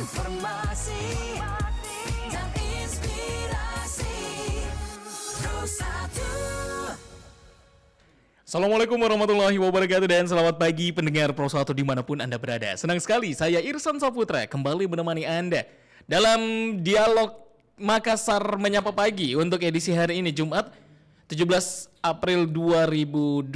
informasi dan inspirasi. Pro 1. Assalamualaikum warahmatullahi wabarakatuh dan selamat pagi pendengar Pro 1 dimanapun Anda berada. Senang sekali saya Irsan Saputra kembali menemani Anda dalam dialog Makassar Menyapa Pagi untuk edisi hari ini Jumat 17 April 2026.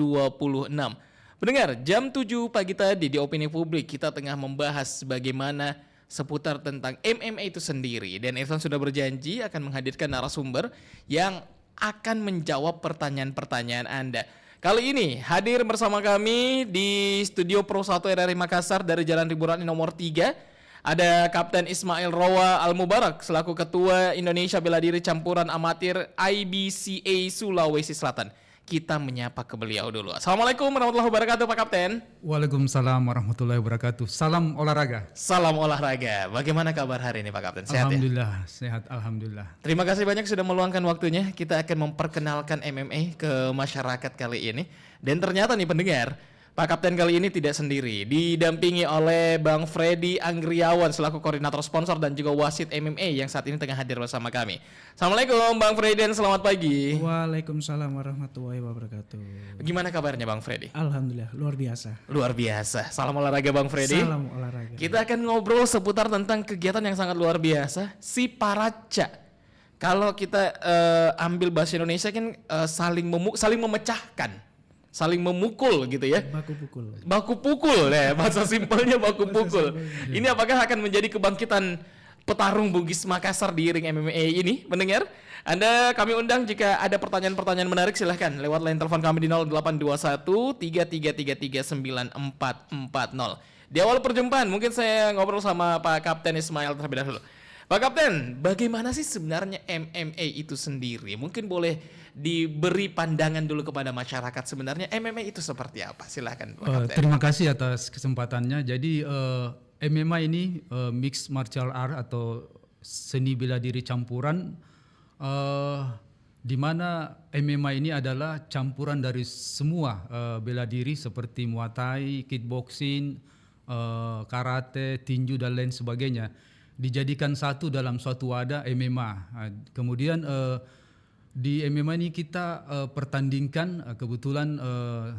Pendengar, jam 7 pagi tadi di Opini Publik kita tengah membahas bagaimana seputar tentang MMA itu sendiri. Dan Irfan sudah berjanji akan menghadirkan narasumber yang akan menjawab pertanyaan-pertanyaan Anda. Kali ini hadir bersama kami di studio Pro 1 RRI Makassar dari Jalan Riburani nomor 3. Ada Kapten Ismail Rowa Al-Mubarak selaku Ketua Indonesia Bela Diri Campuran Amatir IBCA Sulawesi Selatan. Kita menyapa ke beliau dulu. Assalamualaikum warahmatullahi wabarakatuh Pak Kapten. Waalaikumsalam warahmatullahi wabarakatuh. Salam olahraga. Salam olahraga. Bagaimana kabar hari ini Pak Kapten? Sehat Alhamdulillah, ya? sehat alhamdulillah. Terima kasih banyak sudah meluangkan waktunya. Kita akan memperkenalkan MMA ke masyarakat kali ini. Dan ternyata nih pendengar, Pak Kapten kali ini tidak sendiri, didampingi oleh Bang Freddy Anggriawan selaku koordinator sponsor dan juga wasit MMA yang saat ini tengah hadir bersama kami. Assalamualaikum Bang Freddy dan selamat pagi. Waalaikumsalam warahmatullahi wabarakatuh. Gimana kabarnya Bang Freddy? Alhamdulillah, luar biasa. Luar biasa. Salam olahraga Bang Freddy. Salam olahraga. Kita akan ngobrol seputar tentang kegiatan yang sangat luar biasa, si Paraca. Kalau kita ambil bahasa Indonesia kan saling memecahkan. Saling memukul gitu ya. Baku pukul ya, bahasa simpelnya baku pukul. Ini apakah akan menjadi kebangkitan petarung Bugis Makassar di ring MMA ini, mendengar? Anda kami undang jika ada pertanyaan-pertanyaan menarik silahkan lewat line telepon kami di 0821 3333 9440. Di awal perjumpaan mungkin saya ngobrol sama Pak Kapten Ismail terlebih dahulu. Pak Kapten, bagaimana sih sebenarnya MMA itu sendiri? Mungkin boleh diberi pandangan dulu kepada masyarakat sebenarnya MMA itu seperti apa? Silakan Pak Kapten. Terima kasih atas kesempatannya. Jadi MMA ini mixed martial art atau seni bela diri campuran, di mana MMA ini adalah campuran dari semua bela diri seperti Muay Thai, kickboxing, karate, tinju dan lain sebagainya. Dijadikan satu dalam suatu wadah MMA. Kemudian di MMA ini kita pertandingkan kebetulan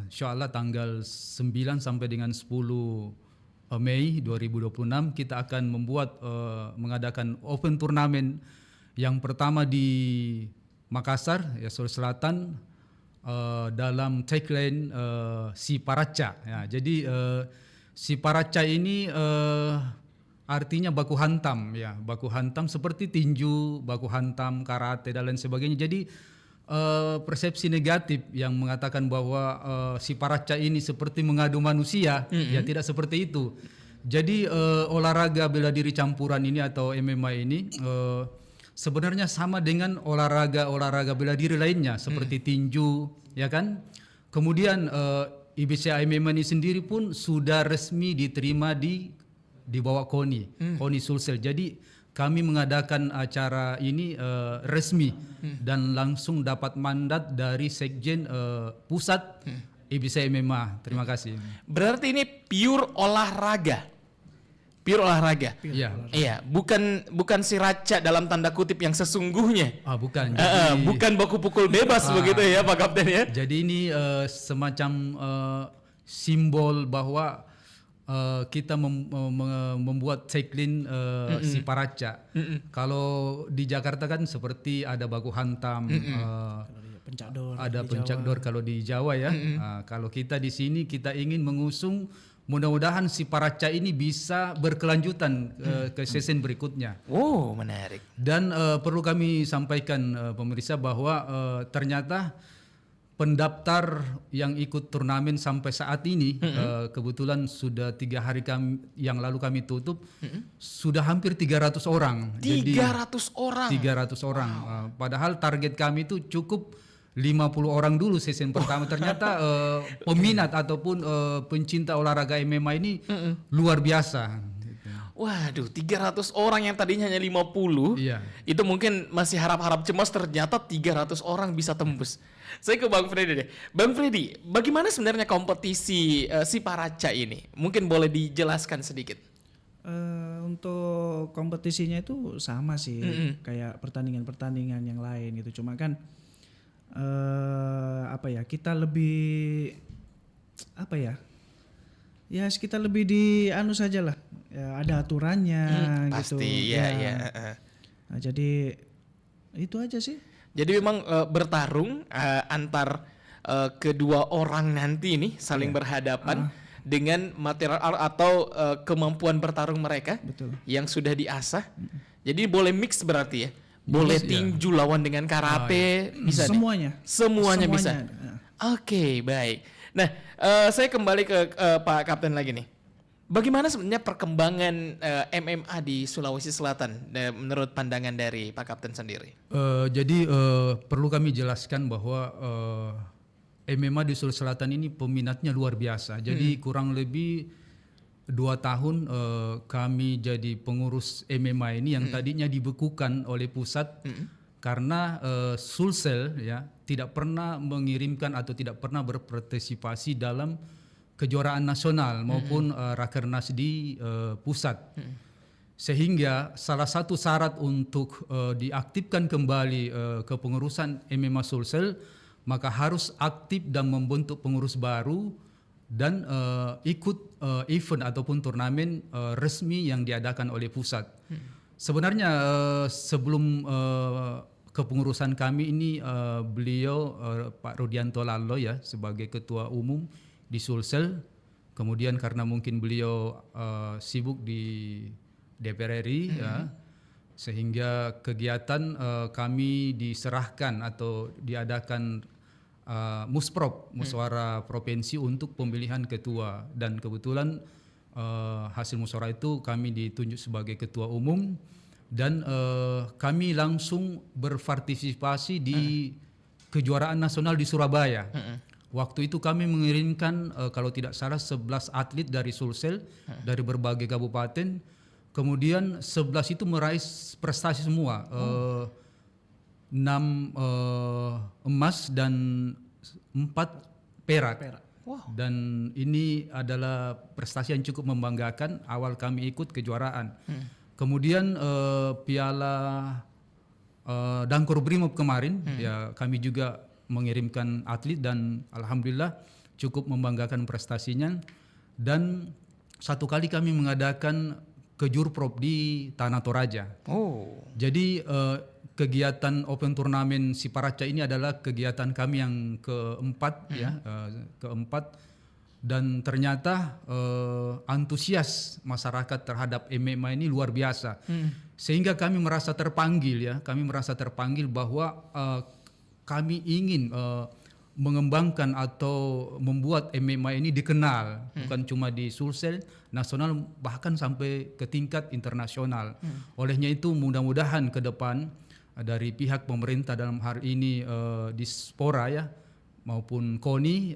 insyaallah tanggal 9 sampai dengan 10 Mei 2026 kita akan mengadakan open turnamen yang pertama di Makassar, ya Sulawesi Selatan, dalam tagline si Paraca. Ya, jadi si Paraca ini artinya baku hantam, ya, baku hantam seperti tinju, baku hantam, karate dan lain sebagainya. Jadi persepsi negatif yang mengatakan bahwa si Paraca ini seperti mengadu manusia, ya tidak seperti itu. Jadi olahraga bela diri campuran ini atau MMA ini sebenarnya sama dengan olahraga bela diri lainnya seperti tinju, ya kan? Kemudian IBCA MMA ini sendiri pun sudah resmi diterima di bawah KONI Sulsel. Jadi kami mengadakan acara ini resmi dan langsung dapat mandat dari Sekjen Pusat IBCA MMA. Terima kasih. Berarti ini pure olahraga. Pure olahraga. Iya, bukan si raca dalam tanda kutip yang sesungguhnya. Bukan. Bukan baku pukul bebas begitu ya Pak Kapten ya. Jadi ini semacam simbol bahwa kita membuat tagline si Paraca. Kalau di Jakarta kan seperti ada baku hantam, ada pencakdor kalau di Jawa ya. Kalau kita di sini kita ingin mengusung, mudah-mudahan si Paraca ini bisa berkelanjutan ke season berikutnya. Oh, menarik. Dan perlu kami sampaikan pemirsa bahwa ternyata pendaftar yang ikut turnamen sampai saat ini kebetulan sudah 3 hari yang lalu kami tutup, sudah hampir 300 orang. 300 orang. 300 orang. Padahal target kami itu cukup 50 orang dulu season pertama. Ternyata peminat ataupun pencinta olahraga MMA ini luar biasa. Waduh, 300 orang yang tadinya hanya 50, itu mungkin masih harap-harap cemas, ternyata 300 orang bisa tembus. Saya ke Bang Freddy deh. Bang Freddy, bagaimana sebenarnya kompetisi si Paraca ini? Mungkin boleh dijelaskan sedikit. untuk kompetisinya itu sama sih, kayak pertandingan-pertandingan yang lain gitu. Cuma kan kita lebih kita lebih di anu saja lah, ya, ada aturannya gitu. Pasti, ya. Nah, jadi itu aja sih. Jadi memang bertarung antar kedua orang nanti ini saling berhadapan dengan material art atau kemampuan bertarung mereka Betul. yang sudah diasah. Jadi boleh mix berarti ya. Boleh Mix, ya. tinju lawan dengan karate, bisa nih? Semuanya Semuanya bisa. Ya. Oke, baik. Nah, saya kembali ke Pak Kapten lagi nih. Bagaimana sebenarnya perkembangan MMA di Sulawesi Selatan menurut pandangan dari Pak Kapten sendiri? Jadi perlu kami jelaskan bahwa MMA di Sulawesi Selatan ini peminatnya luar biasa. Jadi kurang lebih 2 tahun kami jadi pengurus MMA ini yang tadinya dibekukan oleh pusat karena Sulsel ya tidak pernah mengirimkan atau tidak pernah berpartisipasi dalam kejuaraan nasional maupun rakernas di pusat. Sehingga salah satu syarat untuk diaktifkan kembali kepengurusan MMA Sulsel maka harus aktif dan membentuk pengurus baru dan ikut event ataupun turnamen resmi yang diadakan oleh pusat. Sebenarnya sebelum kepengurusan kami ini beliau Pak Rudianto Lalo ya sebagai ketua umum di Sulsel, kemudian karena mungkin beliau sibuk di DPR RI ya, sehingga kegiatan kami diserahkan atau diadakan Musprop, musyawarah provinsi untuk pemilihan ketua, dan kebetulan hasil musyawarah itu kami ditunjuk sebagai ketua umum dan kami langsung berpartisipasi di kejuaraan nasional di Surabaya. Waktu itu kami mengirimkan kalau tidak salah 11 atlet dari Sulsel dari berbagai kabupaten. Kemudian 11 itu meraih prestasi semua. 6 emas dan 4 perak. Wow. Dan ini adalah prestasi yang cukup membanggakan awal kami ikut kejuaraan. Kemudian Piala Dangkor Brimob kemarin ya kami juga mengirimkan atlet dan alhamdulillah cukup membanggakan prestasinya. Dan satu kali kami mengadakan kejurprop di Tanah Toraja. Oh. Jadi kegiatan Open Turnamen Siparaca ini adalah kegiatan kami yang keempat ya, keempat, dan ternyata antusias masyarakat terhadap MMA ini luar biasa. Sehingga kami merasa terpanggil ya, kami merasa terpanggil bahwa kami ingin mengembangkan atau membuat MMA ini dikenal bukan cuma di Sulsel nasional bahkan sampai ke tingkat internasional. Olehnya itu mudah-mudahan ke depan dari pihak pemerintah dalam hal ini Dispora ya maupun KONI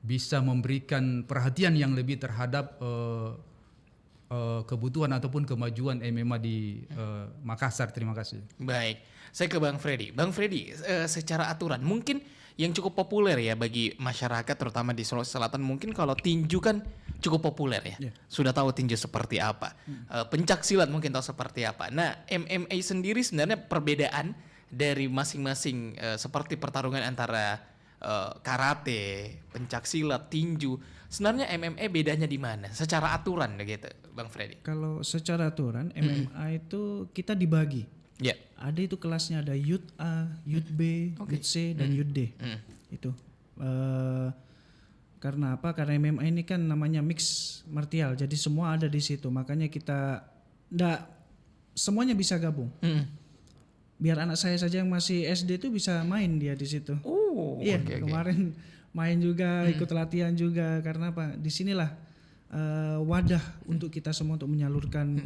bisa memberikan perhatian yang lebih terhadap kebutuhan ataupun kemajuan MMA di Makassar. Terima kasih. Baik, saya ke Bang Freddy. Bang Freddy, secara aturan mungkin yang cukup populer ya bagi masyarakat terutama di Sulawesi Selatan, mungkin kalau tinju kan cukup populer ya. Sudah tahu tinju seperti apa. Pencak silat mungkin tahu seperti apa. Nah, MMA sendiri sebenarnya perbedaan dari masing-masing seperti pertarungan antara karate, pencak silat, tinju. Sebenarnya MMA bedanya di mana? Secara aturan gitu, Bang Freddy. Kalau secara aturan MMA itu kita dibagi. Ya. Ada itu kelasnya, ada Youth A, Youth B, Youth C, dan Youth D. Itu. Karena apa? Karena MMA ini kan namanya mix martial, jadi semua ada di situ. Makanya kita semuanya bisa gabung. Biar anak saya saja yang masih SD itu bisa main dia di situ. Oh, Iya, oke. kemarin main juga, ikut latihan juga. Karena apa? Disinilah wadah untuk kita semua untuk menyalurkan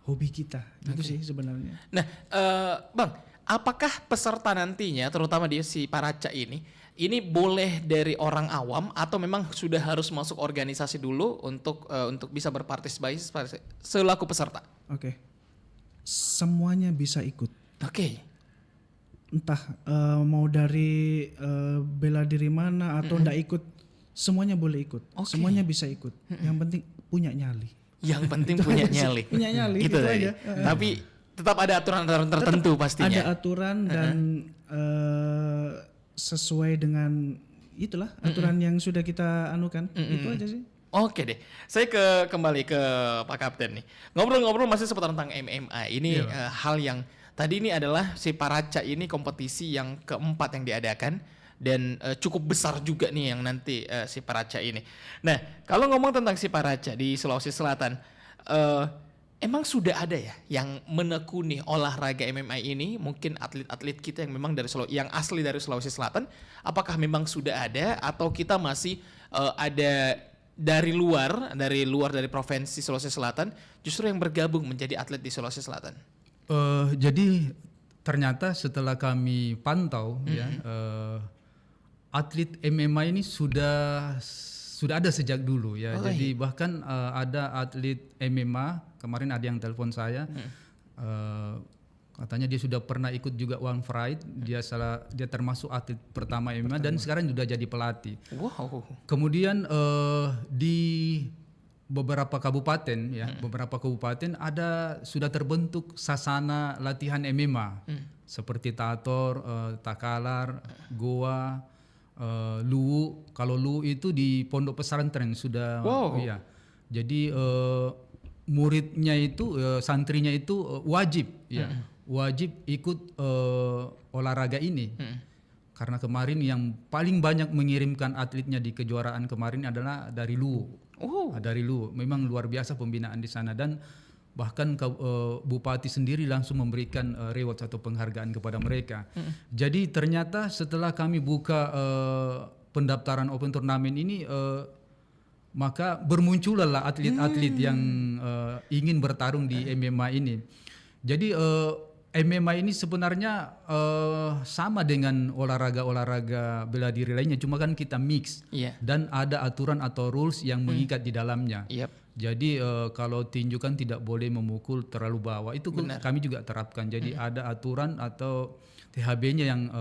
hobi kita. Gitu sih sebenarnya. Nah, Bang, apakah peserta nantinya, terutama di si Paraca ini boleh dari orang awam atau memang sudah harus masuk organisasi dulu untuk bisa berpartisipasi selaku peserta? Oke. Semuanya bisa ikut. Oke. Entah mau dari bela diri mana atau ndak ikut, semuanya boleh ikut. Oke. Semuanya bisa ikut. Yang penting punya nyali. Yang penting punya nyali. Punya nyali, Itu itu tadi. aja. Tapi tetap ada aturan-aturan tertentu pastinya. Ada aturan dan sesuai dengan itulah aturan yang sudah kita anukan. Itu aja sih. Oke deh, saya kembali ke Pak Kapten nih. Ngobrol-ngobrol masih seputar tentang MMA. Ini hal yang tadi ini adalah si Paraca ini kompetisi yang keempat yang diadakan dan cukup besar juga nih yang nanti si Paraca ini. Nah, kalau ngomong tentang si Paraca di Sulawesi Selatan, emang sudah ada ya yang menekuni olahraga MMA ini? Mungkin atlet-atlet kita yang memang yang asli dari Sulawesi Selatan, apakah memang sudah ada atau kita masih ada dari luar dari provinsi Sulawesi Selatan justru yang bergabung menjadi atlet di Sulawesi Selatan? Jadi ternyata setelah kami pantau ya atlet MMA ini sudah ada sejak dulu ya. Jadi bahkan ada atlet MMA kemarin ada yang telepon saya katanya dia sudah pernah ikut juga One Fight, dia termasuk atlet pertama MMA dan sekarang sudah jadi pelatih. Wow. Kemudian di beberapa kabupaten sudah terbentuk sasana latihan MMA seperti Tator, Takalar, Goa, Luwu. Kalau Luwu itu di pondok pesantren sudah. Iya. Jadi muridnya itu santrinya itu wajib ya. Wajib ikut olahraga ini. Karena kemarin yang paling banyak mengirimkan atletnya di kejuaraan kemarin adalah dari Luwu. Dari Luwu. Memang luar biasa pembinaan di sana dan bahkan bupati sendiri langsung memberikan reward atau penghargaan kepada mereka. Jadi ternyata setelah kami buka pendaftaran open turnamen ini maka bermunculah atlet-atlet yang ingin bertarung di MMA ini. Jadi MMA ini sebenarnya sama dengan olahraga bela diri lainnya, cuma kan kita mix dan ada aturan atau rules yang mengikat di dalamnya. Jadi kalau tinju kan tidak boleh memukul terlalu bawah, itu kami juga terapkan. Jadi ada aturan atau THB-nya yang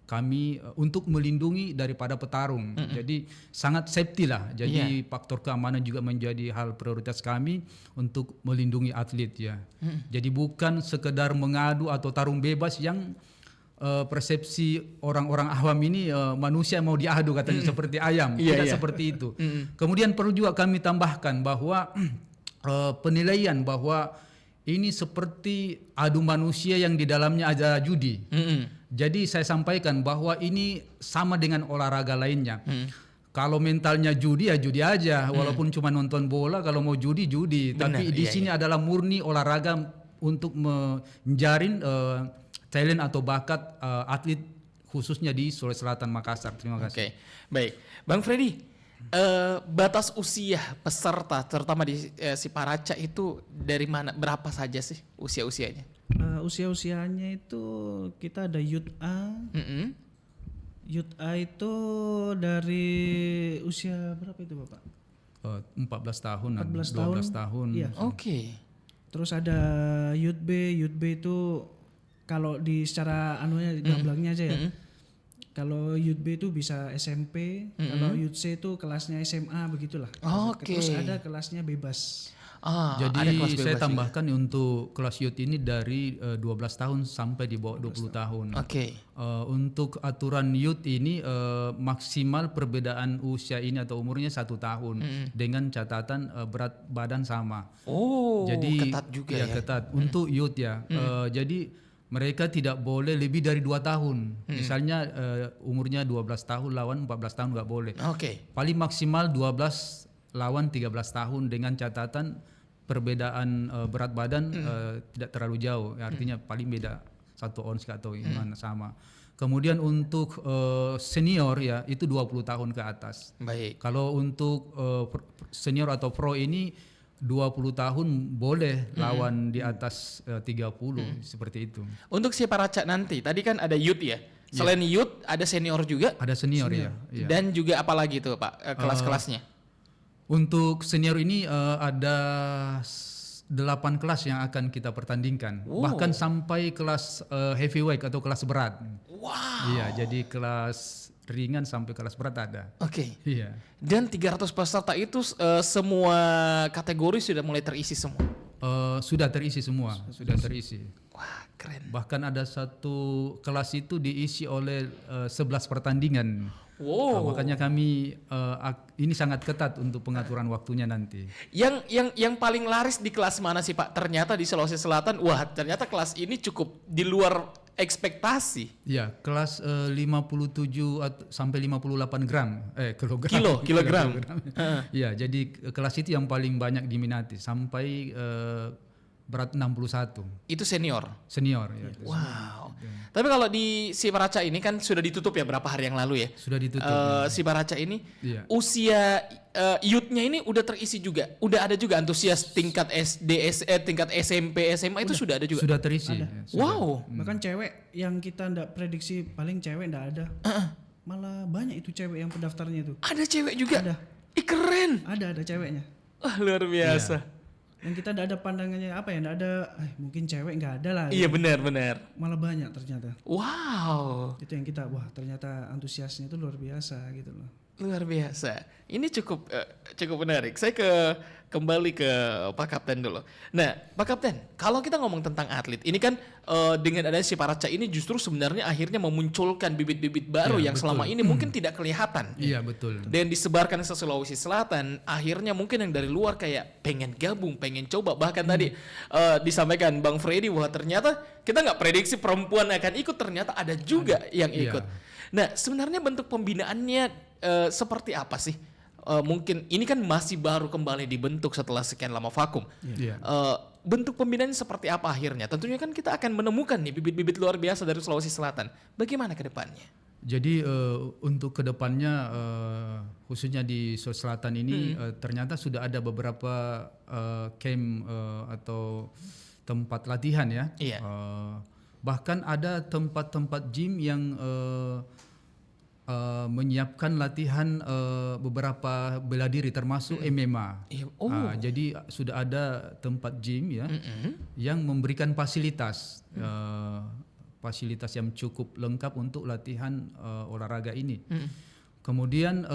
kami untuk melindungi daripada petarung. Jadi sangat safety lah. Jadi faktor keamanan juga menjadi hal prioritas kami untuk melindungi atlet ya. Jadi bukan sekedar mengadu atau tarung bebas yang persepsi orang-orang awam ini manusia mau diadu katanya seperti ayam. Tidak seperti itu. Kemudian perlu juga kami tambahkan bahwa penilaian bahwa ini seperti adu manusia yang di dalamnya ada judi. Jadi saya sampaikan bahwa ini sama dengan olahraga lainnya. Kalau mentalnya judi ya judi aja, walaupun cuma nonton bola. Kalau mau judi. Tapi di sini adalah murni olahraga untuk menjarin talent atau bakat atlet khususnya di Sulawesi Selatan Makassar. Terima kasih. Oke, baik, Bang Freddy. Batas usia peserta terutama di si Paraca itu dari mana, berapa saja sih usia-usianya? Usia-usianya itu kita ada Youth A. Youth A itu dari usia berapa itu Bapak? 14 tahun, 14 12 tahun. Iya. Oke. Terus ada Youth B. Youth B itu kalau di secara anunya gablangnya aja ya. Kalau Youth B itu bisa SMP, kalau Youth C itu kelasnya SMA begitulah. Terus ada kelasnya bebas. Jadi ada kelas saya bebas tambahkan untuk kelas youth ini dari 12 tahun sampai di bawah 20 tahun. Untuk aturan youth ini maksimal perbedaan usia ini atau umurnya 1 tahun dengan catatan berat badan sama. Jadi ketat juga ya. Ketat untuk youth ya. Jadi mereka tidak boleh lebih dari 2 tahun. Misalnya umurnya 12 tahun lawan 14 tahun nggak boleh. Paling maksimal 12 lawan 13 tahun dengan catatan perbedaan berat badan tidak terlalu jauh. Artinya paling beda 1 ons atau gimana sama. Kemudian untuk senior ya itu 20 tahun ke atas. Baik. Kalau untuk senior atau pro ini 20 tahun boleh lawan di atas 30 seperti itu. Untuk si Paraca nanti, tadi kan ada youth ya. Selain youth ada senior juga. Ada senior. Ya. Dan juga apa lagi tuh Pak kelas-kelasnya? Untuk senior ini ada 8 kelas yang akan kita pertandingkan. Bahkan sampai kelas heavyweight atau kelas berat. Iya, jadi kelas ringan sampai kelas berat ada. Oke. Iya. Dan 300 peserta itu semua kategori sudah mulai terisi semua. Sudah terisi semua, sudah terisi. Wah, keren. Bahkan ada satu kelas itu diisi oleh 11 pertandingan. Wow. Makanya kami ini sangat ketat untuk pengaturan waktunya nanti. Yang paling laris di kelas mana sih Pak? Ternyata di Sulawesi Selatan, wah ternyata kelas ini cukup di luar ekspektasi. Ya, kelas 57 sampai 58 gram, kilogram. Kilogram. Ya, jadi kelas itu yang paling banyak diminati sampai berat 61. Itu senior. Senior ya. Wow. Tapi kalau di Si Paraca ini kan sudah ditutup ya berapa hari yang lalu ya? Sudah ditutup. Si Paraca ini Iya. usia youth-nya ini udah terisi juga. Udah ada juga antusias tingkat tingkat SMP, SMA itu sudah ada juga. Sudah terisi. Ada. Ya, sudah. Wow. Bahkan cewek yang kita ndak prediksi paling cewek ndak ada. Malah banyak itu cewek yang pendaftarnya itu. Ada cewek juga. Ada. Ih keren. Ada ceweknya. Wah, luar biasa. Yang kita ndak ada pandangannya apa ya, ndak ada mungkin cewek nggak ada lah. Iya benar. Malah banyak ternyata. Wow. Itu yang kita wah ternyata antusiasnya itu luar biasa gitu loh. Luar biasa. Ini cukup menarik. Saya kembali ke Pak Kapten dulu. Nah, Pak Kapten, kalau kita ngomong tentang atlet, ini kan dengan adanya Si Paraca ini justru sebenarnya akhirnya memunculkan bibit-bibit baru Iya, yang betul. selama ini mungkin tidak kelihatan. Iya, betul. Dan disebarkan ke Sulawesi Selatan, akhirnya mungkin yang dari luar kayak pengen gabung, pengen coba. Bahkan tadi disampaikan Bang Freddy bahwa ternyata kita nggak prediksi perempuan akan ikut, ternyata ada juga yang Iya. ikut. Nah, sebenarnya bentuk pembinaannya seperti apa sih? Mungkin ini kan masih baru kembali dibentuk setelah sekian lama vakum. Iya. Bentuk pembinaannya seperti apa akhirnya? Tentunya kan kita akan menemukan nih bibit-bibit luar biasa dari Sulawesi Selatan. Bagaimana ke depannya? Jadi untuk kedepannya khususnya di Sulawesi Selatan ini ternyata sudah ada beberapa camp atau tempat latihan ya. Iya. Bahkan ada tempat-tempat gym yang menyiapkan latihan beberapa bela diri termasuk MMA. Iya. Jadi sudah ada tempat gym ya yang memberikan fasilitas fasilitas yang cukup lengkap untuk latihan olahraga ini. Kemudian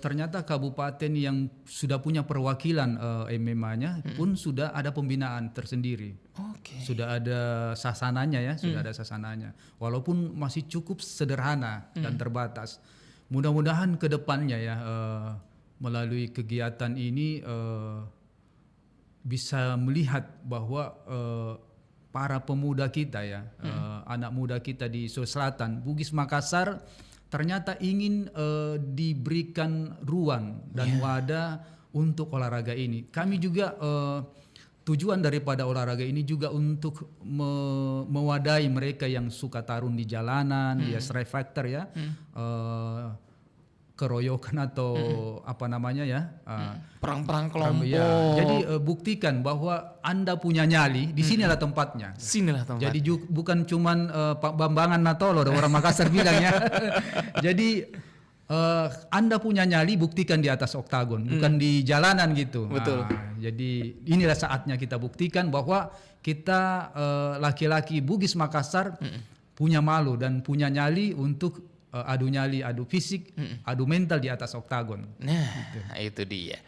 ternyata kabupaten yang sudah punya perwakilan MMA-nya pun sudah ada pembinaan tersendiri. Oke. Sudah ada sasananya ya, sudah ada sasananya. Walaupun masih cukup sederhana dan terbatas. Mudah-mudahan ke depannya ya melalui kegiatan ini bisa melihat bahwa para pemuda kita ya, anak muda kita di Sulawesi Selatan, Bugis Makassar ternyata ingin diberikan ruang dan wadah untuk olahraga ini. Kami juga tujuan daripada olahraga ini juga untuk mewadahi mereka yang suka tarung di jalanan, ya street fighter ya, keroyokan atau apa namanya ya, Perang-perang kelompok. ya. Jadi buktikan bahwa Anda punya nyali, di sinilah tempatnya. Sinilah tempat. Jadi bukan cuman Pak Bambangan Natolo, orang Makassar bilang ya. Jadi Anda punya nyali, buktikan di atas oktagon, bukan di jalanan gitu. Betul. Jadi inilah saatnya kita buktikan bahwa kita laki-laki Bugis Makassar punya malu dan punya nyali untuk adu nyali, adu fisik, adu mental di atas oktagon. Nah, itu dia.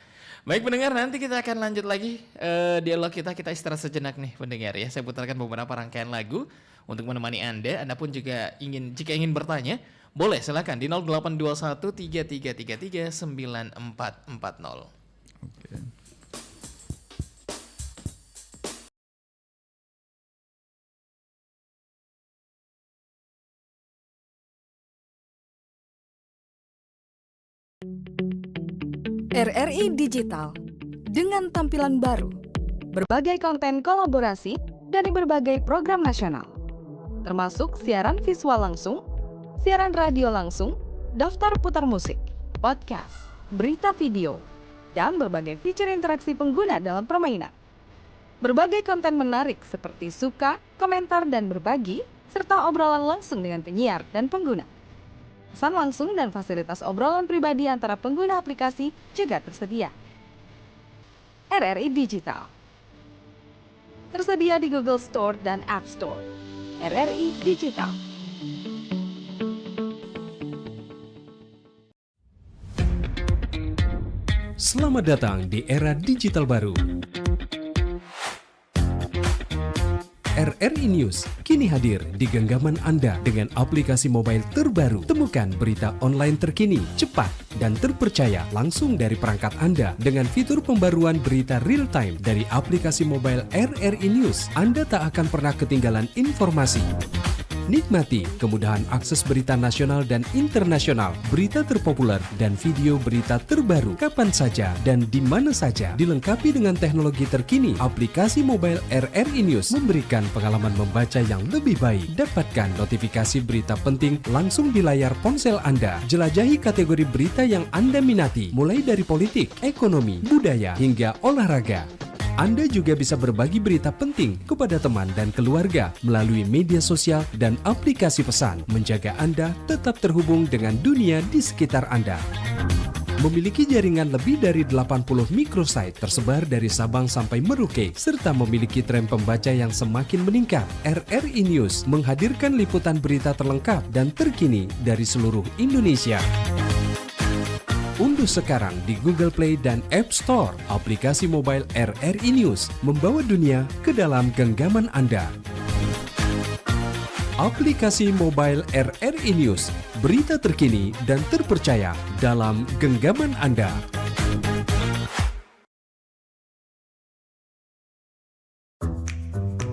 Baik pendengar, nanti kita akan lanjut lagi dialog kita. Kita istirahat sejenak nih pendengar ya. Saya putarkan beberapa rangkaian lagu untuk menemani Anda. Anda pun juga jika ingin bertanya, boleh silakan di 0821 3333 9440. Oke. RRI Digital dengan tampilan baru, berbagai konten kolaborasi dari berbagai program nasional, termasuk siaran visual langsung, siaran radio langsung, daftar putar musik, podcast, berita video, dan berbagai fitur interaksi pengguna dalam permainan. Berbagai konten menarik seperti suka, komentar, dan berbagi, serta obrolan langsung dengan penyiar dan pengguna. Pesan langsung dan fasilitas obrolan pribadi antara pengguna aplikasi juga tersedia. RRI Digital tersedia di Google Store dan App Store. RRI Digital. Selamat datang di era digital baru. RRI News kini hadir di genggaman Anda dengan aplikasi mobile terbaru. Temukan berita online terkini, cepat, dan terpercaya langsung dari perangkat Anda dengan fitur pembaruan berita real time dari aplikasi mobile RRI News. Anda tak akan pernah ketinggalan informasi. Nikmati kemudahan akses berita nasional dan internasional, berita terpopuler, dan video berita terbaru kapan saja dan di mana saja. Dilengkapi dengan teknologi terkini, aplikasi mobile RRI News memberikan pengalaman membaca yang lebih baik. Dapatkan notifikasi berita penting langsung di layar ponsel Anda. Jelajahi kategori berita yang Anda minati, mulai dari politik, ekonomi, budaya, hingga olahraga. Anda juga bisa berbagi berita penting kepada teman dan keluarga melalui media sosial dan aplikasi pesan, menjaga Anda tetap terhubung dengan dunia di sekitar Anda. Memiliki jaringan lebih dari 80 microsite tersebar dari Sabang sampai Merauke, serta memiliki tren pembaca yang semakin meningkat. RRI News menghadirkan liputan berita terlengkap dan terkini dari seluruh Indonesia. Unduh sekarang di Google Play dan App Store aplikasi mobile RRI News, membawa dunia ke dalam genggaman Anda. Aplikasi mobile RRI News, berita terkini dan terpercaya dalam genggaman Anda.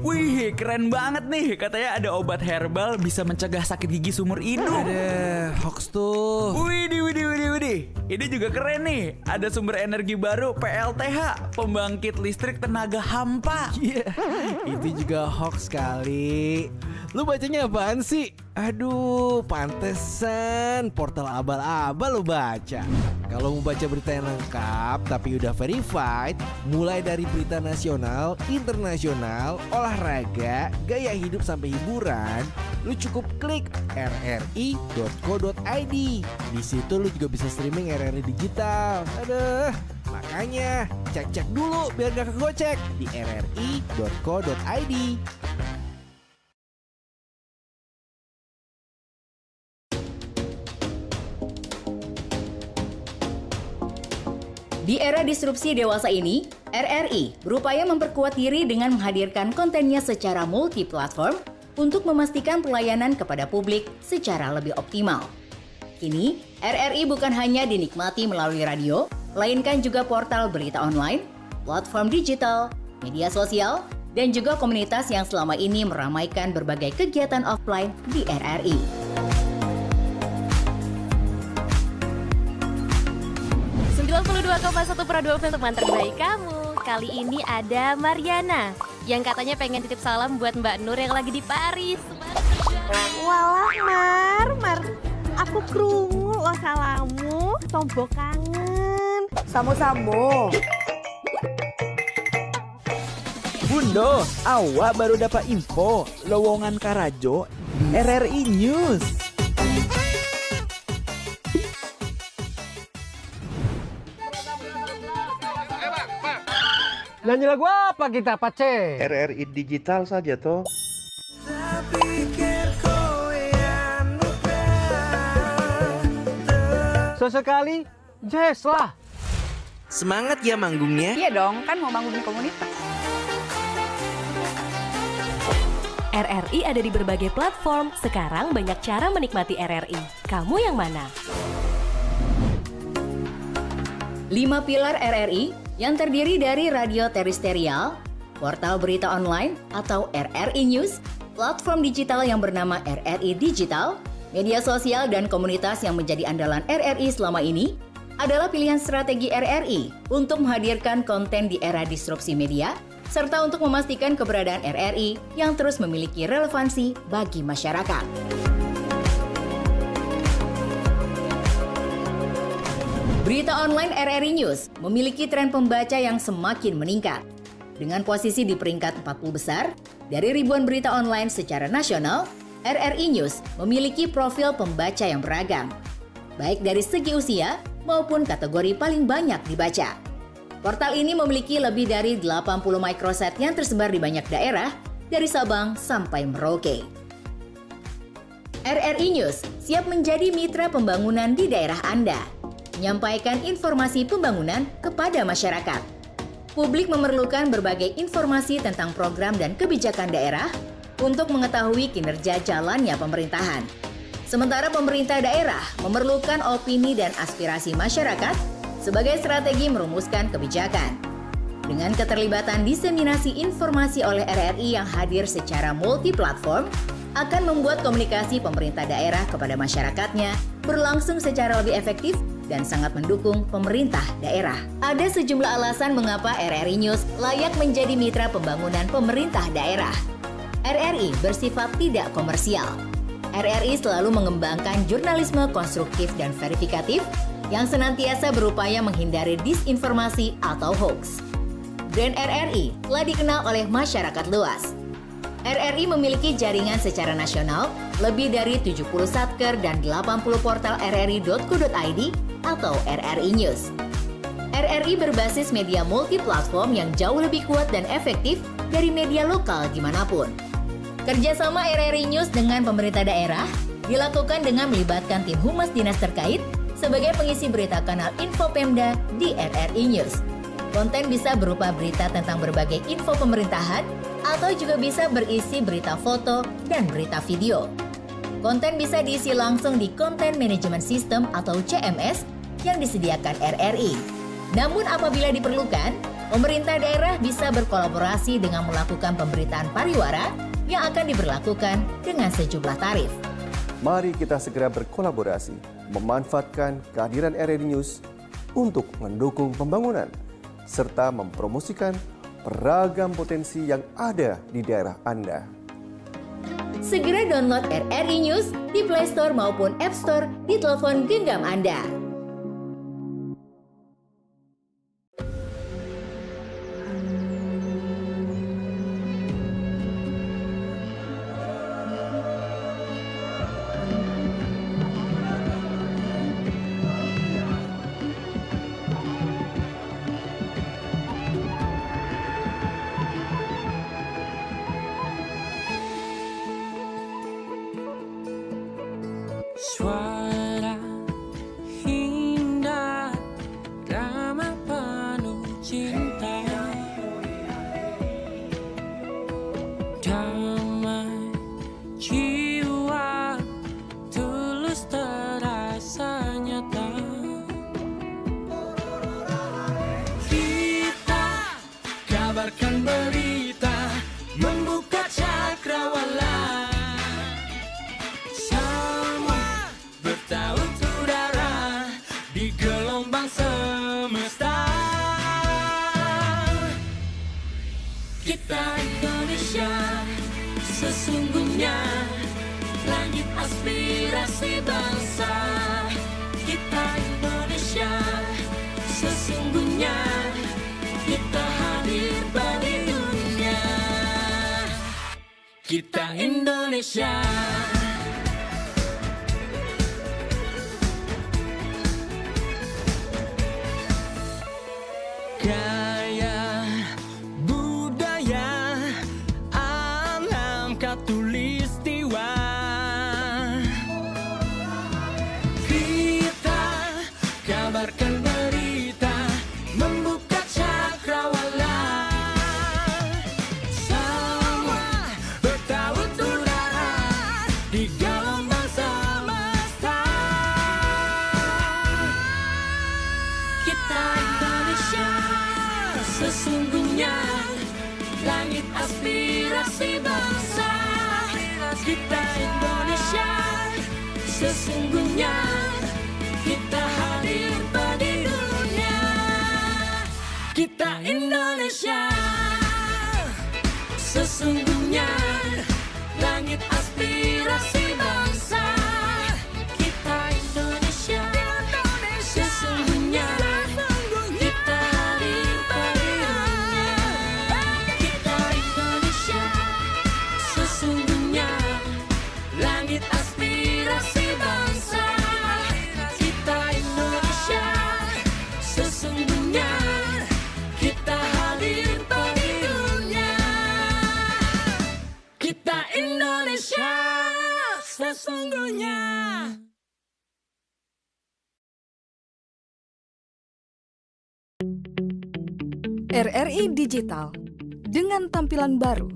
Wih, keren banget nih. Katanya ada obat herbal bisa mencegah sakit gigi seumur hidup. Ada hoax tuh. Widih. Ini juga keren nih. Ada sumber energi baru PLTH, pembangkit listrik tenaga hampa. Iya, itu juga hoax kali. Lu bacanya apaan sih? Aduh, pantesan portal abal-abal lu baca. Kalau mau baca berita yang lengkap tapi udah verified, mulai dari berita nasional, internasional, olahraga, gaya hidup sampai hiburan, lu cukup klik rri.co.id. Di situ lu juga bisa streaming RRI digital. Aduh, makanya cek-cek dulu biar gak kegocek di rri.co.id. Di era disrupsi dewasa ini, RRI berupaya memperkuat diri dengan menghadirkan kontennya secara multi-platform untuk memastikan pelayanan kepada publik secara lebih optimal. Kini, RRI bukan hanya dinikmati melalui radio, melainkan juga portal berita online, platform digital, media sosial, dan juga komunitas yang selama ini meramaikan berbagai kegiatan offline di RRI. Satu Pro 2 teman terbaik kamu. Kali ini ada Mariana yang katanya pengen titip salam buat Mbak Nur yang lagi di Paris. Walah Mar, aku krungu lo salamu, tombo kangen. Samo-samo. Bundo, awak baru dapat info lowongan Karajo RRI News. Nyanyi lagu apa kita, Pace? RRI digital saja toh. Sesekali jazz lah. Semangat ya manggungnya. Iya dong, kan mau bangun komunitas. RRI ada di berbagai platform. Sekarang banyak cara menikmati RRI. Kamu yang mana? 5 pilar RRI yang terdiri dari radio terestrial, portal berita online atau RRI News, platform digital yang bernama RRI Digital, media sosial dan komunitas yang menjadi andalan RRI selama ini adalah pilihan strategi RRI untuk menghadirkan konten di era disrupsi media serta untuk memastikan keberadaan RRI yang terus memiliki relevansi bagi masyarakat. Berita online RRI News memiliki tren pembaca yang semakin meningkat. Dengan posisi di peringkat 40 besar, dari ribuan berita online secara nasional, RRI News memiliki profil pembaca yang beragam, baik dari segi usia maupun kategori paling banyak dibaca. Portal ini memiliki lebih dari 80 microsite yang tersebar di banyak daerah, dari Sabang sampai Merauke. RRI News siap menjadi mitra pembangunan di daerah Anda. menyampaikan informasi pembangunan kepada masyarakat. Publik memerlukan berbagai informasi tentang program dan kebijakan daerah untuk mengetahui kinerja jalannya pemerintahan. Sementara pemerintah daerah memerlukan opini dan aspirasi masyarakat sebagai strategi merumuskan kebijakan. Dengan keterlibatan diseminasi informasi oleh RRI yang hadir secara multi-platform, akan membuat komunikasi pemerintah daerah kepada masyarakatnya berlangsung secara lebih efektif dan sangat mendukung pemerintah daerah. Ada sejumlah alasan mengapa RRI News layak menjadi mitra pembangunan pemerintah daerah. RRI bersifat tidak komersial. RRI selalu mengembangkan jurnalisme konstruktif dan verifikatif yang senantiasa berupaya menghindari disinformasi atau hoax. Brand RRI telah dikenal oleh masyarakat luas. RRI memiliki jaringan secara nasional, lebih dari 70 satker dan 80 portal rri.co.id atau RRI News. RRI berbasis media multi-platform yang jauh lebih kuat dan efektif dari media lokal dimanapun. Kerjasama RRI News dengan pemerintah daerah dilakukan dengan melibatkan tim humas dinas terkait sebagai pengisi berita kanal Info Pemda di RRI News. Konten bisa berupa berita tentang berbagai info pemerintahan atau juga bisa berisi berita foto dan berita video. Konten bisa diisi langsung di Content Management System atau CMS yang disediakan RRI. Namun apabila diperlukan, pemerintah daerah bisa berkolaborasi dengan melakukan pemberitaan pariwara yang akan diberlakukan dengan sejumlah tarif. Mari kita segera berkolaborasi, memanfaatkan kehadiran RRI News untuk mendukung pembangunan, serta mempromosikan beragam potensi yang ada di daerah Anda. Segera download RRI News di Play Store maupun App Store di telepon genggam Anda. Suara indah, drama penuh cinta, damai jiwa, tulus terasa nyata. Kita kabarkan berita, membuka cakrawala. Kita Indonesia, sesungguhnya langit aspirasi bangsa. Kita Indonesia, sesungguhnya kita hadir bagi dunia. Kita Indonesia. Gaya budaya alam katulistiwa, kita kabarkan berita, membuka cakrawala. Semua bertaut udara di gelombang semesta. Kita Indonesia, sesungguhnya langit aspirasi bangsa. Kita Indonesia, sesungguhnya kita hadir bagi dunia. Kita Indonesia, sesungguhnya langit aspirasi bangsa. Kita Indonesia, sesungguhnya kita hadir bagi dunia. Kita Indonesia, sesungguhnya langit aspirasi bangsa. RRI Digital dengan tampilan baru,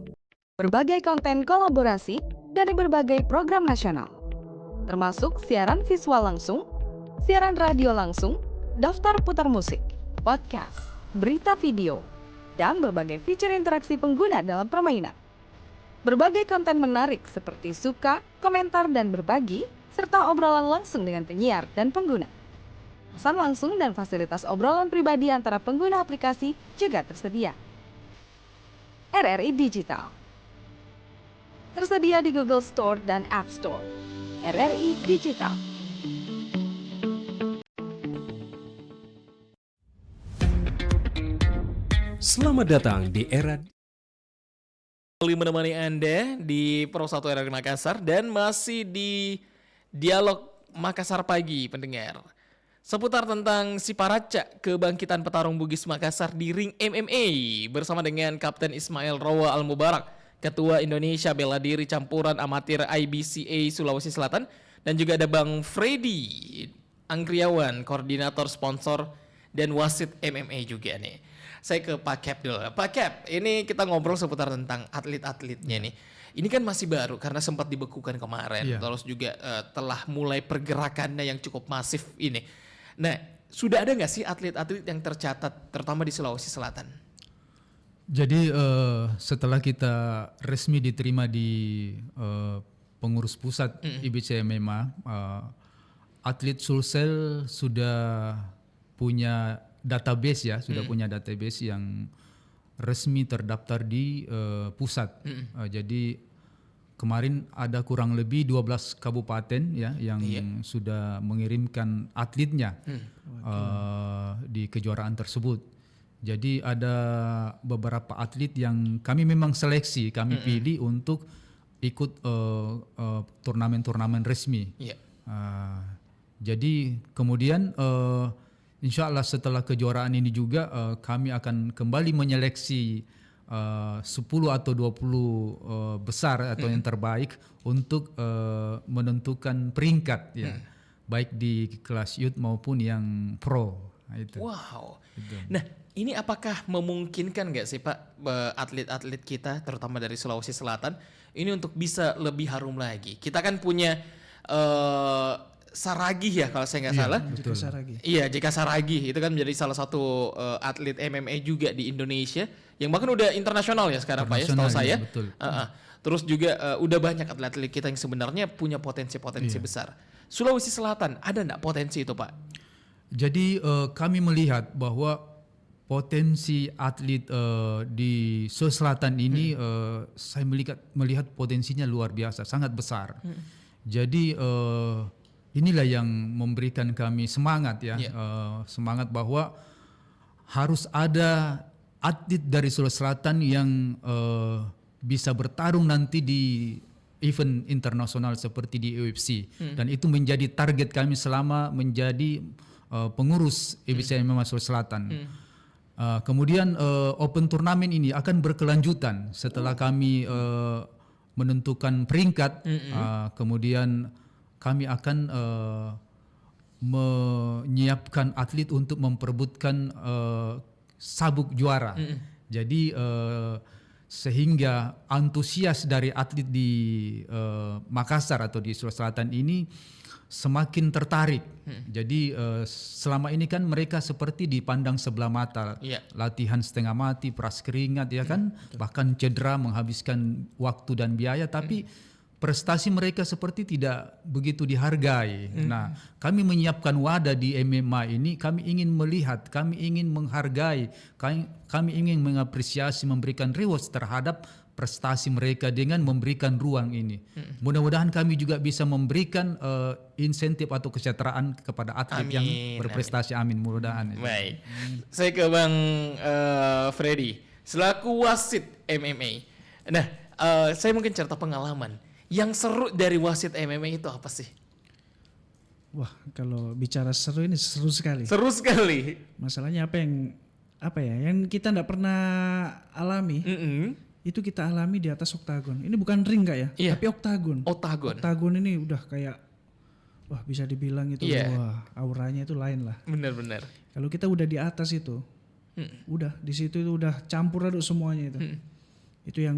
berbagai konten kolaborasi dari berbagai program nasional, termasuk siaran visual langsung, siaran radio langsung, daftar putar musik, podcast, berita video, dan berbagai fitur interaksi pengguna dalam permainan. Berbagai konten menarik seperti suka, komentar, dan berbagi, serta obrolan langsung dengan penyiar dan pengguna. Pesan langsung dan fasilitas obrolan pribadi antara pengguna aplikasi juga tersedia. RRI Digital tersedia di Google Store dan App Store. RRI Digital. Selamat datang di era Kembali menemani Anda di Pro 1 RRI Makassar dan masih di Dialog Makassar Pagi pendengar. Seputar tentang si Paraca kebangkitan petarung Bugis Makassar di ring MMA bersama dengan Kapten Ismail Rawa Al-Mubarak, Ketua Indonesia Bela Diri Campuran Amatir IBCA Sulawesi Selatan, dan juga ada Bang Freddy Anggriawan, Koordinator Sponsor dan Wasit MMA juga nih. Saya ke Pak Cap dulu. Pak Cap, ini kita ngobrol seputar tentang atlet-atletnya nih. Ini kan masih baru karena sempat dibekukan kemarin, terus juga telah mulai pergerakannya yang cukup masif ini. Nah, sudah ada nggak sih atlet-atlet yang tercatat terutama di Sulawesi Selatan? Jadi setelah kita resmi diterima di pengurus pusat IBC MMA, atlet Sulsel sudah punya database sudah punya database yang resmi terdaftar di pusat. Jadi kemarin ada kurang lebih 12 kabupaten yang sudah mengirimkan atletnya di kejuaraan tersebut. Jadi ada beberapa atlet yang kami memang seleksi, kami pilih untuk ikut turnamen-turnamen resmi. Jadi kemudian insya Allah setelah kejuaraan ini juga kami akan kembali menyeleksi 10 atau 20 besar atau yang terbaik untuk menentukan peringkat baik di kelas youth maupun yang pro. Itu. Wow. Nah, ini apakah memungkinkan nggak sih Pak atlet-atlet kita terutama dari Sulawesi Selatan ini untuk bisa lebih harum lagi? Kita kan punya Saragih ya kalau saya nggak salah. Betul. Saragih. Iya, JK Saragih itu kan menjadi salah satu atlet MMA juga di Indonesia yang bahkan udah internasional ya sekarang Pak ya, setahu saya. Betul. Terus juga udah banyak atlet-atlet kita yang sebenarnya punya potensi-potensi besar. Sulawesi Selatan ada nggak potensi itu Pak? Jadi kami melihat bahwa potensi atlet di Sulawesi Selatan ini saya melihat potensinya luar biasa, sangat besar. Jadi inilah yang memberikan kami semangat semangat bahwa harus ada atlet dari Sulawesi Selatan yang bisa bertarung nanti di event internasional seperti di UFC. Dan itu menjadi target kami selama menjadi pengurus IBC MMA Sulawesi Selatan. Kemudian open turnamen ini akan berkelanjutan setelah kami menentukan peringkat, kemudian kami akan menyiapkan atlet untuk memperebutkan sabuk juara. Jadi sehingga antusias dari atlet di Makassar atau di Sulawesi Selatan ini semakin tertarik. Jadi selama ini kan mereka seperti dipandang sebelah mata, latihan setengah mati, peras keringat bahkan cedera, menghabiskan waktu dan biaya, tapi prestasi mereka seperti tidak begitu dihargai. Nah, kami menyiapkan wadah di MMA ini, kami ingin melihat, kami ingin menghargai, kami ingin mengapresiasi, memberikan rewards terhadap prestasi mereka dengan memberikan ruang ini. Mudah-mudahan kami juga bisa memberikan insentif atau kesejahteraan kepada atlet yang berprestasi. Amin. Mudah-mudahan. Baik. Saya ke Bang Freddy selaku wasit MMA. Nah, saya mungkin cerita pengalaman. Yang seru dari wasit MMA itu apa sih? Wah, kalau bicara seru ini seru sekali. Seru sekali. Masalahnya yang kita tidak pernah alami. Itu kita alami di atas oktagon. Ini bukan ring Kak ya, tapi oktagon. Oktagon ini udah kayak bisa dibilang itu wah auranya itu lain lah. Benar-benar. Kalau kita udah di atas itu, Udah di situ itu udah campur aduk semuanya itu. Itu yang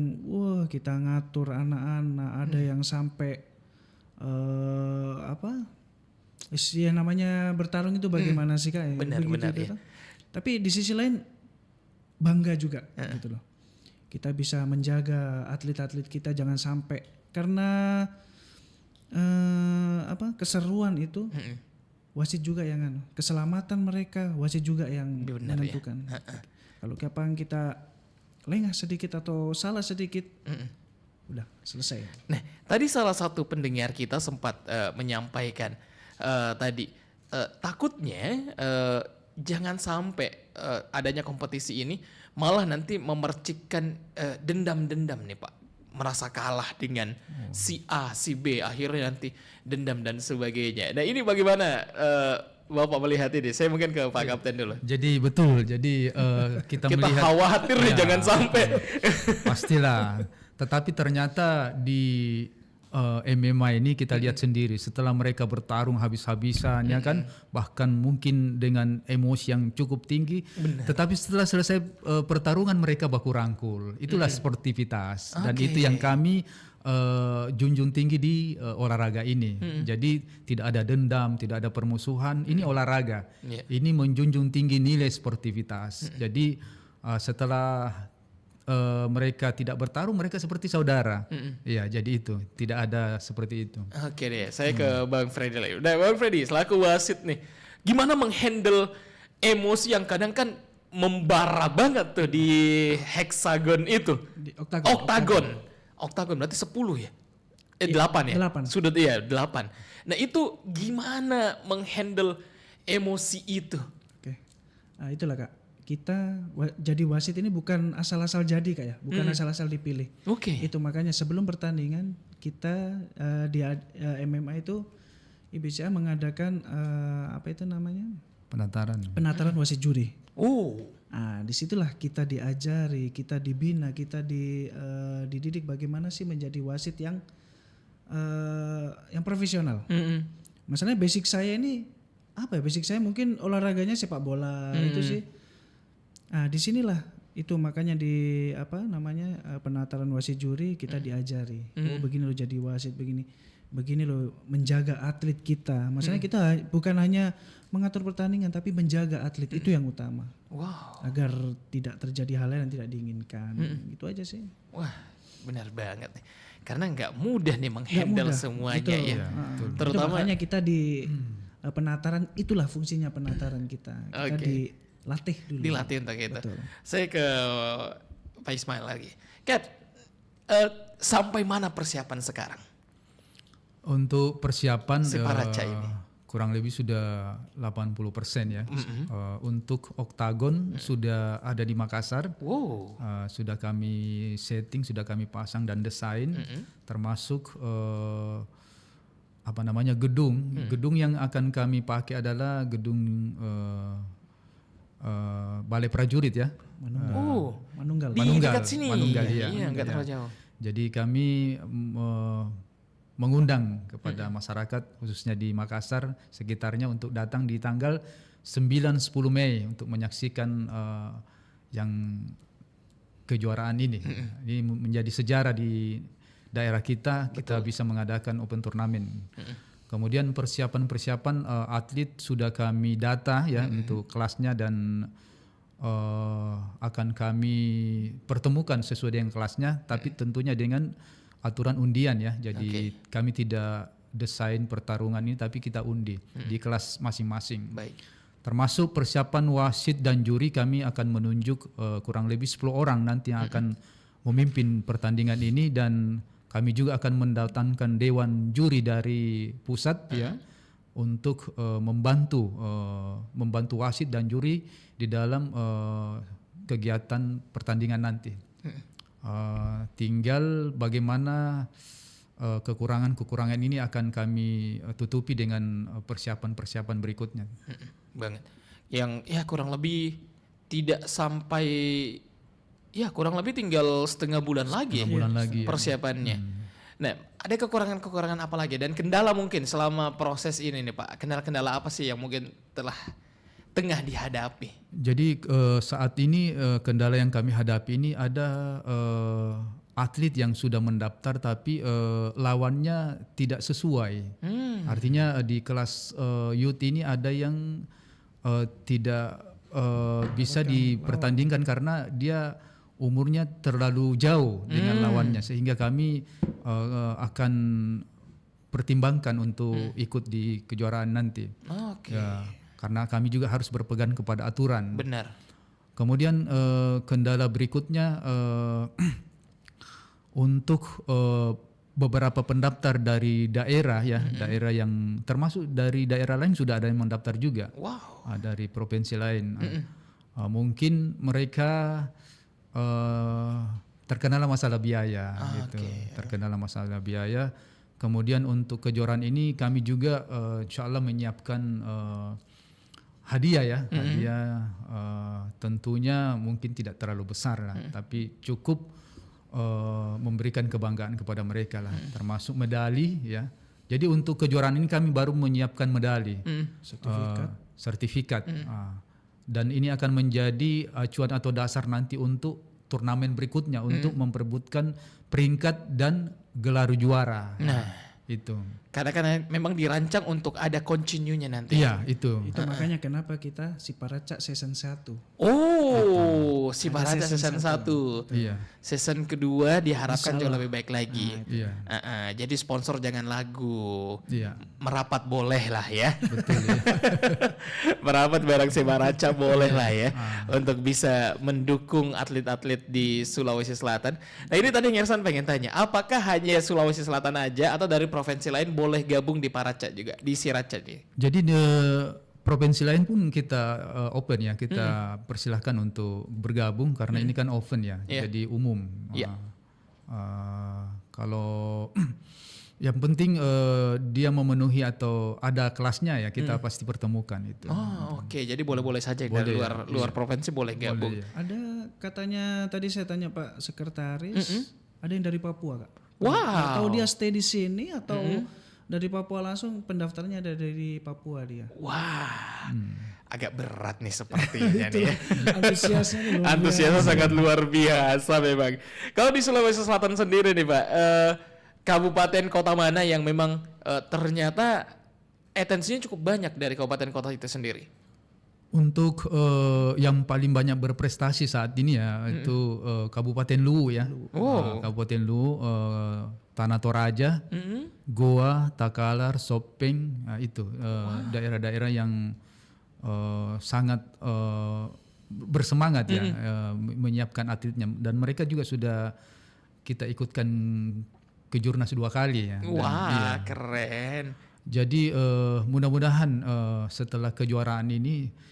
kita ngatur anak-anak, ada yang sampai yang namanya bertarung itu bagaimana sih Kak? Benar gitu. Tapi di sisi lain bangga juga gitu loh. Kita bisa menjaga atlet-atlet kita jangan sampai karena keseruan itu wasit juga yang keselamatan mereka wasit juga yang menentukan. Kalau kapan kita lengah sedikit atau salah sedikit, udah selesai. Nah, tadi salah satu pendengar kita sempat menyampaikan tadi takutnya jangan sampai adanya kompetisi ini malah nanti memercikkan dendam-dendam nih Pak, merasa kalah dengan si A, si B, akhirnya nanti dendam dan sebagainya. Nah ini bagaimana Bapak melihat ini? Saya mungkin ke Pak Kapten dulu. Jadi betul, jadi kita melihat khawatir nih jangan sampai. Pastilah, tetapi ternyata di MMA ini kita lihat sendiri setelah mereka bertarung habis-habisan ya kan, bahkan mungkin dengan emosi yang cukup tinggi. Tetapi setelah selesai pertarungan mereka baku rangkul. Itulah sportivitas dan itu yang kami junjung tinggi di olahraga ini. Jadi tidak ada dendam, tidak ada permusuhan. Ini olahraga. Ini menjunjung tinggi nilai sportivitas. Jadi setelah mereka tidak bertarung, mereka seperti saudara. Ya, jadi itu tidak ada seperti itu. Oke deh, saya ke Bang Freddy lagi. Nah, Bang Freddy selaku wasit nih, gimana menghandle emosi yang kadang kan membara banget tuh di heksagon itu, Di oktagon berarti 10 ya? 8 ya? 8. Sudah ya 8. Nah itu gimana menghandle emosi itu? Oke. Nah, itulah Kak. Kita jadi wasit ini bukan asal-asal jadi Kak ya, bukan asal-asal dipilih. Itu makanya sebelum pertandingan kita di MMA itu IBCA mengadakan apa itu namanya? Penataran wasit juri. Nah, disitulah kita diajari, kita dibina, kita dididik bagaimana sih menjadi wasit yang profesional. Masalahnya basic saya ini apa ya? Basic saya mungkin olahraganya sepak bola itu sih. Nah, disinilah itu makanya di penataran wasit juri kita diajari. Oh begini lo jadi wasit, begini lo menjaga atlet kita. Maksudnya kita bukan hanya mengatur pertandingan tapi menjaga atlet itu yang utama. Agar tidak terjadi hal yang tidak diinginkan. Itu aja sih. Wah, benar banget nih. Karena nggak mudah nih menghandle semuanya ya. Terutama makanya kita di penataran, itulah fungsinya penataran kita. Kita dilatih dulu. Dilatih untuk itu. Betul. Saya ke Pak Ismail lagi. Cap, sampai mana persiapan sekarang? Untuk persiapan si Paraca ini kurang lebih sudah 80% ya. Untuk oktagon sudah ada di Makassar. Sudah kami setting, sudah kami pasang dan desain, termasuk gedung. Gedung yang akan kami pakai adalah gedung Balai Prajurit ya. Manunggal. Di dekat sini. Manunggal, iya. Enggak terlalu jauh. Jadi kami mengundang kepada masyarakat khususnya di Makassar sekitarnya untuk datang di tanggal 9-10 Mei untuk menyaksikan yang kejuaraan ini. Ini menjadi sejarah di daerah kita. Kita bisa mengadakan open turnamen. Kemudian persiapan atlet sudah kami data ya untuk kelasnya dan akan kami pertemukan sesuai dengan kelasnya, tapi tentunya dengan aturan undian ya. Jadi kami tidak desain pertarungan ini tapi kita undi di kelas masing-masing. Termasuk persiapan wasit dan juri, kami akan menunjuk kurang lebih 10 orang nanti yang akan memimpin pertandingan ini, dan kami juga akan mendatangkan dewan juri dari pusat ya untuk membantu wasit dan juri di dalam kegiatan pertandingan nanti. Tinggal bagaimana kekurangan-kekurangan ini akan kami tutupi dengan persiapan-persiapan berikutnya. Banget. Yang ya kurang lebih tidak sampai, ya kurang lebih tinggal setengah bulan lagi persiapannya. Nah, ada kekurangan-kekurangan apa lagi dan kendala mungkin selama proses ini nih Pak? Kendala-kendala apa sih yang mungkin telah tengah dihadapi? Jadi saat ini kendala yang kami hadapi ini ada atlet yang sudah mendaftar tapi lawannya tidak sesuai. Artinya di kelas youth ini ada yang tidak bisa dipertandingkan karena dia umurnya terlalu jauh dengan lawannya, sehingga kami akan pertimbangkan untuk ikut di kejuaraan nanti. Ya, karena kami juga harus berpegang kepada aturan. Benar. Kemudian kendala berikutnya untuk beberapa pendaftar dari daerah ya, daerah yang termasuk dari daerah lain sudah ada yang mendaftar juga. Wow. Dari provinsi lain. Mungkin mereka terkendala masalah biaya gitu. Terkendala masalah biaya. Kemudian untuk kejuaraan ini kami juga insyaallah menyiapkan hadiah ya. Hadiah tentunya mungkin tidak terlalu besar lah, tapi cukup memberikan kebanggaan kepada mereka lah, termasuk medali ya. Jadi untuk kejuaraan ini kami baru menyiapkan medali, sertifikat, dan ini akan menjadi acuan atau dasar nanti untuk turnamen berikutnya untuk memperebutkan peringkat dan gelar juara. Itu. Karena memang dirancang untuk ada continue-nya nanti. Iya, itu. Itu makanya kenapa kita si Paraca season 1. Oh, si Paraca season season 1. Iya. Season kedua diharapkan jauh lebih baik lagi. Iya. Jadi sponsor jangan lagu. Iya. Merapat boleh lah ya. Betul ya. Merapat bareng si Paraca boleh lah ya. Untuk bisa mendukung atlet-atlet di Sulawesi Selatan. Nah ini tadi Ngersan pengen tanya, apakah hanya Sulawesi Selatan aja atau dari provinsi lain boleh gabung di Paraca juga, di Siraca nih? Jadi di provinsi lain pun kita open ya, kita persilahkan untuk bergabung karena ini kan open ya, jadi umum. Kalau yang penting dia memenuhi atau ada kelasnya ya, kita pasti pertemukan itu. Oke. Jadi boleh-boleh saja dari luar provinsi boleh gabung. Boleh, ya. Ada katanya tadi saya tanya Pak Sekretaris, ada yang dari Papua Kak. Wow. Atau dia stay di sini atau dari Papua langsung pendaftarnya ada dari Papua dia. Wah. Agak berat nih sepertinya nih ya. Antusiasnya sangat luar biasa memang. Kalau di Sulawesi Selatan sendiri nih Pak, kabupaten kota mana yang memang ternyata atensinya cukup banyak dari kabupaten kota itu sendiri? Untuk yang paling banyak berprestasi saat ini ya itu Kabupaten Luwu ya. Kabupaten Luwu, Tanah Toraja, Goa, Takalar, Sopeng, itu daerah-daerah yang sangat bersemangat ya menyiapkan atletnya, dan mereka juga sudah kita ikutkan ke Jurnas 2 kali ya. Wah, keren. Jadi mudah-mudahan setelah kejuaraan ini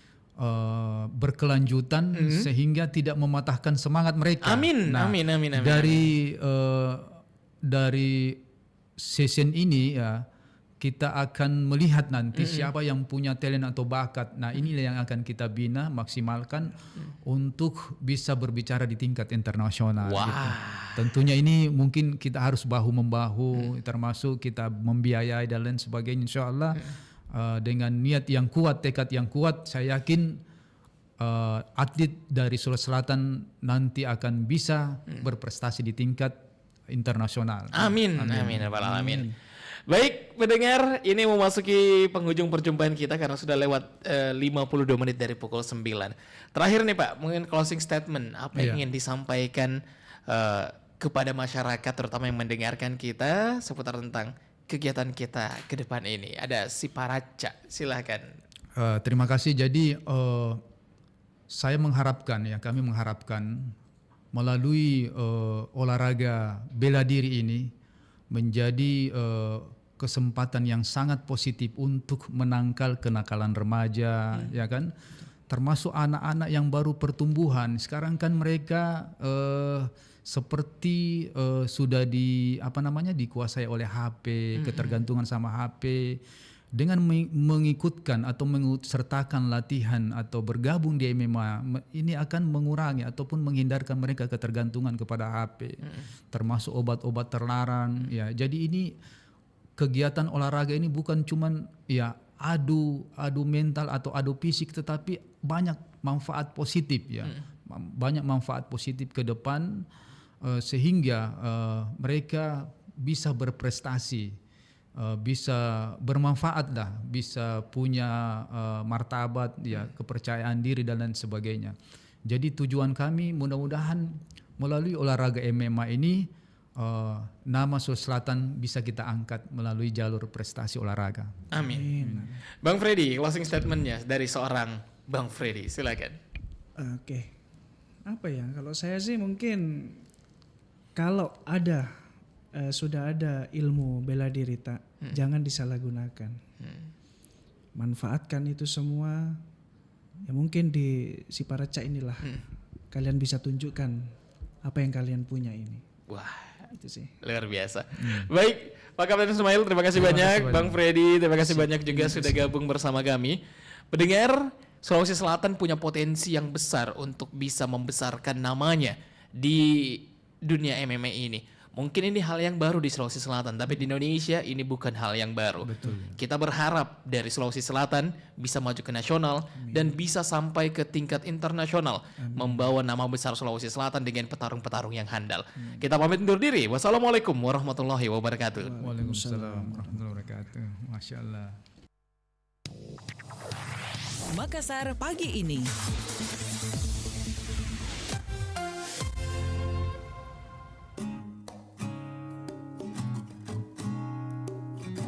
berkelanjutan sehingga tidak mematahkan semangat mereka. Amin. Dari season ini ya kita akan melihat nanti siapa yang punya talent atau bakat. Nah inilah yang akan kita bina, maksimalkan untuk bisa berbicara di tingkat internasional. Gitu. Tentunya ini mungkin kita harus bahu-membahu, termasuk kita membiayai dan lain sebagainya. Insya Allah dengan niat yang kuat, tekad yang kuat, saya yakin atlet dari Sulawesi Selatan nanti akan bisa berprestasi di tingkat internasional. Amin. Baik pendengar, ini memasuki penghujung perjumpaan kita karena sudah lewat 52 menit dari pukul 9. Terakhir nih Pak, mungkin closing statement apa yang ingin disampaikan kepada masyarakat terutama yang mendengarkan kita seputar tentang kegiatan kita ke depan ini. Ada si Paraca, silakan. Terima kasih. Jadi saya mengharapkan ya, kami mengharapkan melalui olahraga bela diri ini menjadi kesempatan yang sangat positif untuk menangkal kenakalan remaja, ya kan, termasuk anak-anak yang baru pertumbuhan. Sekarang kan mereka seperti sudah dikuasai oleh HP, ketergantungan sama HP. Dengan mengikutkan atau mengsertakan latihan atau bergabung di MMA, ini akan mengurangi ataupun menghindarkan mereka ketergantungan kepada HP, termasuk obat-obat terlarang. Ya, jadi ini kegiatan olahraga ini bukan cuman ya adu mental atau adu fisik, tetapi banyak manfaat positif ya. Banyak manfaat positif ke depan sehingga mereka bisa berprestasi, bisa bermanfaat lah, bisa punya martabat ya, kepercayaan diri dan lain sebagainya. Jadi tujuan kami mudah-mudahan melalui olahraga MMA ini nama Sulawesi Selatan bisa kita angkat melalui jalur prestasi olahraga. Amin. Bang Freddy, closing statementnya dari seorang Bang Freddy, silakan. Oke. Apa ya? Kalau saya sih mungkin kalau ada sudah ada ilmu bela diri jangan disalahgunakan. Manfaatkan itu semua. Ya mungkin di Siparaca inilah kalian bisa tunjukkan apa yang kalian punya ini. Wah, itu sih. Luar biasa. Baik, Pak Kapten Ismail, terima kasih banyak. Bang Freddy, terima kasih banyak juga sudah gabung bersama kami. Pendengar, Sulawesi Selatan punya potensi yang besar untuk bisa membesarkan namanya di dunia MMA ini. Mungkin ini hal yang baru di Sulawesi Selatan, tapi di Indonesia ini bukan hal yang baru. Betul. Kita berharap dari Sulawesi Selatan bisa maju ke nasional dan bisa sampai ke tingkat internasional, membawa nama besar Sulawesi Selatan dengan petarung-petarung yang handal. Kita pamit undur diri. Wassalamualaikum warahmatullahi wabarakatuh. Waalaikumsalam warahmatullahi wabarakatuh. Masya Allah. Makassar pagi ini.